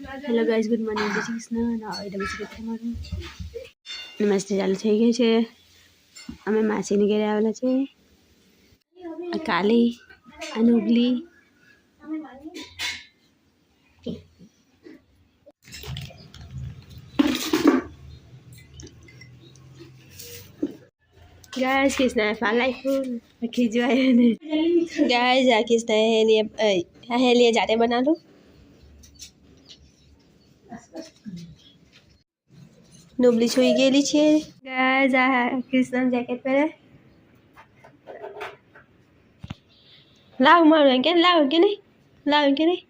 Hello guys, good morning. જય શ્રી કૃષ્ણ. એટલે પછી તમારું નમસ્તે ચાલુ થઈ ગઈ છે. અમે માસીની ઘરે આવેલા છે. આ કાલી અને ઉગલી ગાઈઝ કિસના ફાલાઈ ફૂલ ખીજવાય ને ગાઈઝ આ કિસના હેલીએ જાતે બનાવું. ડુબલી સુઈ ગયેલી છે. ગાઈઝ આ કિસના જેકેટ પહેરે. લાવ મારું કે લાવ કે નહીં લાવ કે નહીં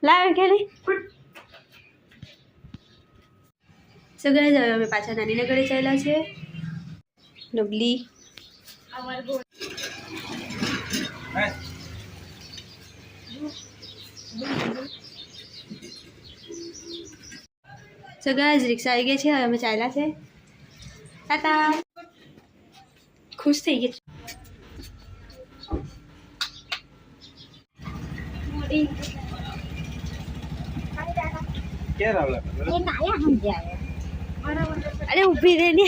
લાવ કે નહીં. સો ગાઈઝ હવે અમે પાછા નાનીના ઘરે ચાલ્યા છે. ડુબલી સો ગાઈઝ રિક્ષા આવી ગઈ છે. હવે અમે ચાલ્યા છે. ટાટા. ખુશ થઈ ગઈ. અરે ઊભી રહે ને.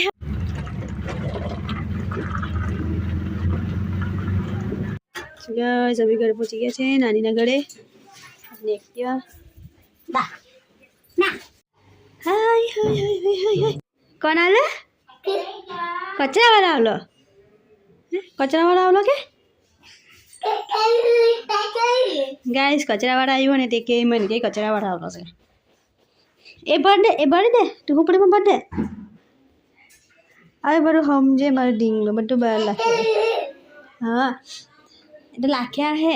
ગાઈઝ અમે ઘરે પહોંચી ગયા છે નાનીના ઘરે. હાય હાય હાય હાય. કોણ આલે? કચરા વાળા આવલો. કચરા વાળા આવલો કે ગાઈઝ કચરા વાળા આવ્યો ને તે કે મને કે કચરા વાળા આવલો છે. એ ભરી દે તું ઉપડીમાં ભરી દે. હવે બધું સમજે મારું ઢીંગલો બધું બહાર લાખ્યા. હા એટલે લાખ્યા હે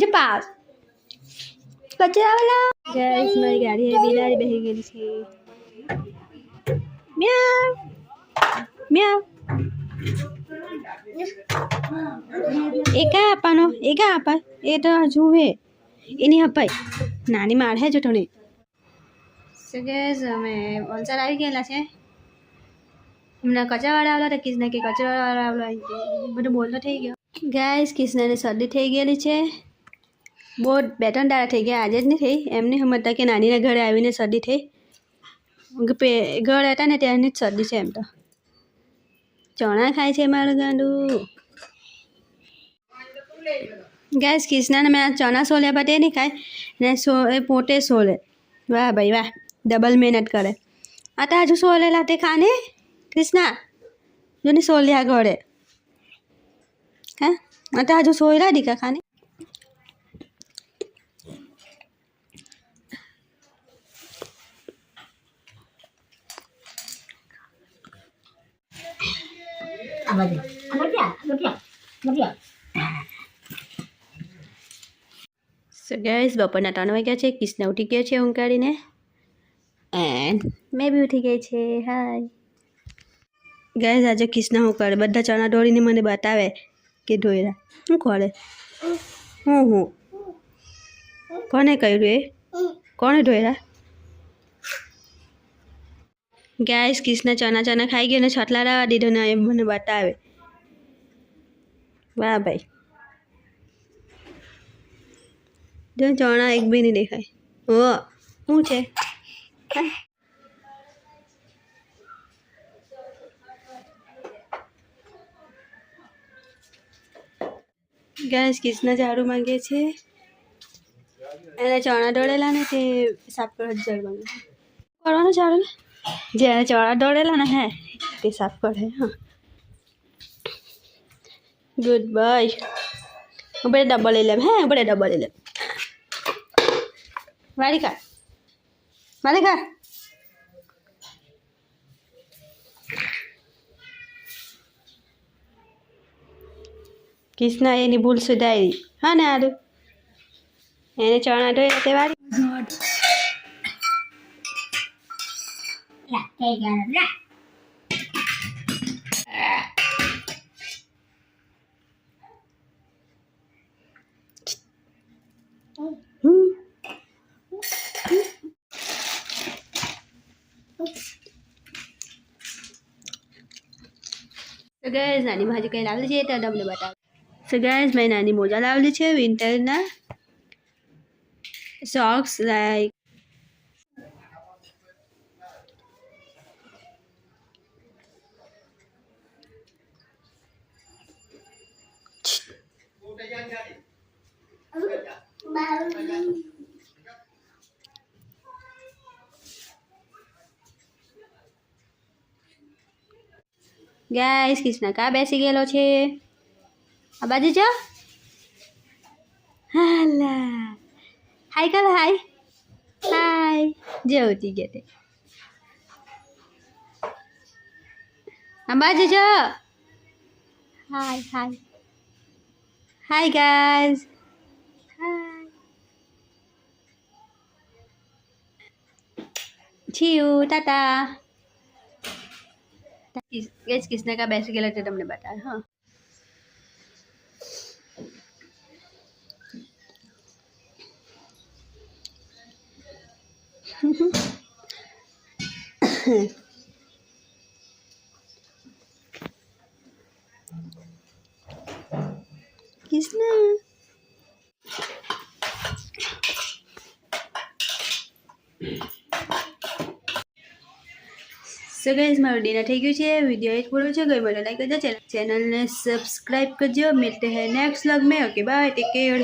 જે પાસ કચરા વાળા. ગાઈઝ મારી ગાડી બિલાડી બેસી ગયેલી છે. મ્યાવ મ્યાવ. એકા આપવાનો એકા આપા એ તો જુએ એની અપાય નાની માર હે જો તને. સો ગાઈઝ અમે વલસાડ આવી ગયેલા છે. હમણાં કચરાવાળા આવલા હતા. કિસના કે કચરાવાળા આવલા બધું બોલતો થઈ ગયો. ગાઈઝ કિસનાને શરદી થઈ ગયેલી છે. બહુ 2-3 દાડા થઈ ગયા. આજે જ નહીં થઈ. એમને સમજતા કે નાનીના ઘરે આવીને શરદી થઈ. ઘર હતા ને ત્યાંની જ શરદી છે. એમ તો ચણા ખાય છે મારું ગાંડું. ગાઈઝ કિસનાને મેં ચણા સોલ્યા પણ તે નહીં ખાય ને એ પોતે સોલે. વાહ ભાઈ વાહ, ડબલ મહેનત કરે. આ તો હજુ સોલેલા તે ખાને કૃષ્ણા જોને સોલ્યા ઘરે. હા આ તો હજુ સોયલા દીકા ખાને. સો ગાઈઝ બપોરના 3 વાગ્યા છે. કિસના ઉઠી ગયો છે ઊંઘ કાઢીને એન્ડ મેં બી ઉઠી ગઈ છે. હાય ગાઈઝ આજે કિસના શું કરે બધા ચણા દોડીને મને બતાવે કે ધોયરા શું કરે. હું કોને કર્યું એ કોને ધોયરા. ગાઈઝ કિસના ચણા ખાઈ ગયો ને છટલા રાવા દીધો ને એ મને બતાવે. વાહ ભાઈ જો ચણા એક બી નહીં દેખાય. ઓ શું છે ગાઈઝ કિસના ઝાડુ માંગે છે. એને ચણા દોડેલા ને તે સાફ કરવા ઝાડુ માંગે કરવાનું ઝાડુ ને જેને ચણા દોડેલા ને હે તે સાફ કરે. હા ગુડ બાય. હું બધે ડબ્બા લઈ લેમ. હે બધે ડબ્બા લઈ લેમ. માલિકા માલિકા કિસના એની ભૂલ સુધારી. હા ને આદુ એને ચણા ધોયા તે વાળી. તો ગાઈઝ નાની ભાજી કંઈ લાવેલી છે તો તમને બતાવું. સો ગાઈઝ મેં નાની મોજા લાવેલી છે વિન્ટરના. socks like ગાઈસ કિસના કા બેસી ગયેલો છે આ બાજુ જો હાલા હાય કર હાય હાય જેવતી ગયા તે આ બાજુ જો hi hi hi guys hi છીયુ ટાટા गाइस किसने का बैसे गेला ते તમને બતાવ હા किसने સો ગાઈસ મારું ડિનર થઈ ગયું છે વિડીયો એક પૂરો છે ગઈ મને લાઈક કરજો ચેનલને સબસ્ક્રાઇબ કરજો मिलते हैं नेक्स्ट व्लॉग में ओके बाय टेक केयर